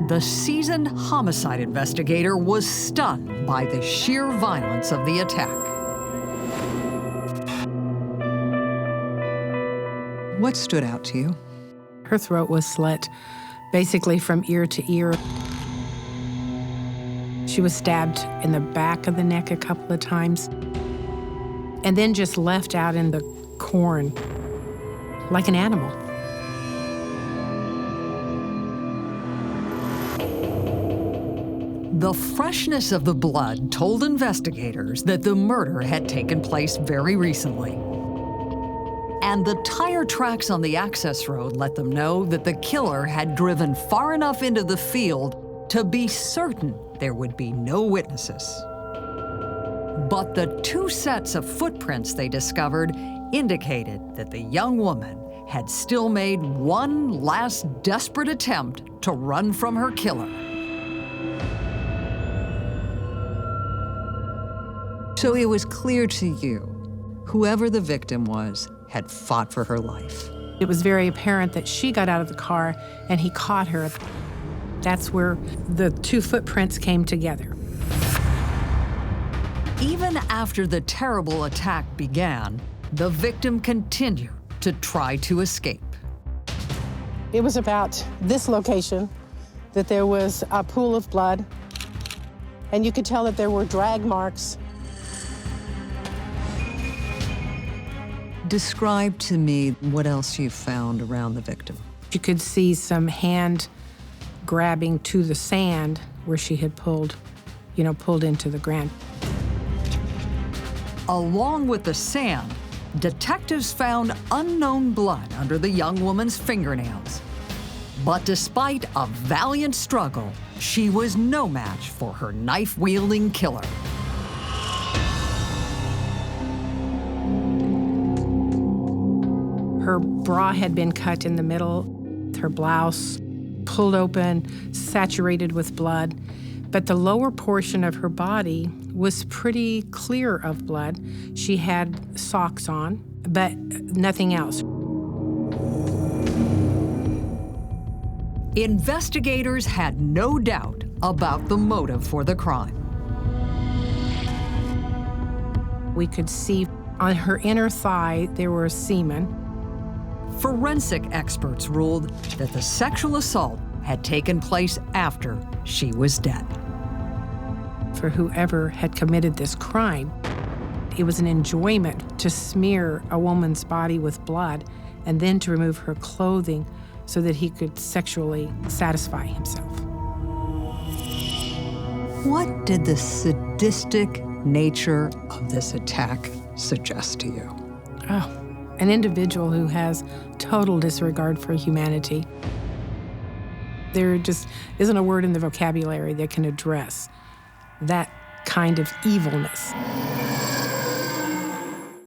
The seasoned homicide investigator was stunned by the sheer violence of the attack. What stood out to you? Her throat was slit, basically from ear to ear. She was stabbed in the back of the neck a couple of times, and then just left out in the corn like an animal. The freshness of the blood told investigators that the murder had taken place very recently. And the tire tracks on the access road let them know that the killer had driven far enough into the field to be certain there would be no witnesses. But the two sets of footprints they discovered indicated that the young woman had still made one last desperate attempt to run from her killer. So it was clear to you, whoever the victim was had fought for her life. It was very apparent that she got out of the car and he caught her. That's where the two footprints came together. Even after the terrible attack began, the victim continued to try to escape. It was about this location that there was a pool of blood, and you could tell that there were drag marks. Describe to me what else you found around the victim. You could see some hand grabbing to the sand where she had pulled into the ground. Along with the sand, detectives found unknown blood under the young woman's fingernails. But despite a valiant struggle, she was no match for her knife-wielding killer. Her bra had been cut in the middle, her blouse pulled open, saturated with blood, but the lower portion of her body was pretty clear of blood. She had socks on, but nothing else. Investigators had no doubt about the motive for the crime. We could see on her inner thigh there was semen. Forensic experts ruled that the sexual assault had taken place after she was dead. For whoever had committed this crime, it was an enjoyment to smear a woman's body with blood and then to remove her clothing so that he could sexually satisfy himself. What did the sadistic nature of this attack suggest to you? Oh, an individual who has total disregard for humanity. There just isn't a word in the vocabulary that can address that kind of evilness.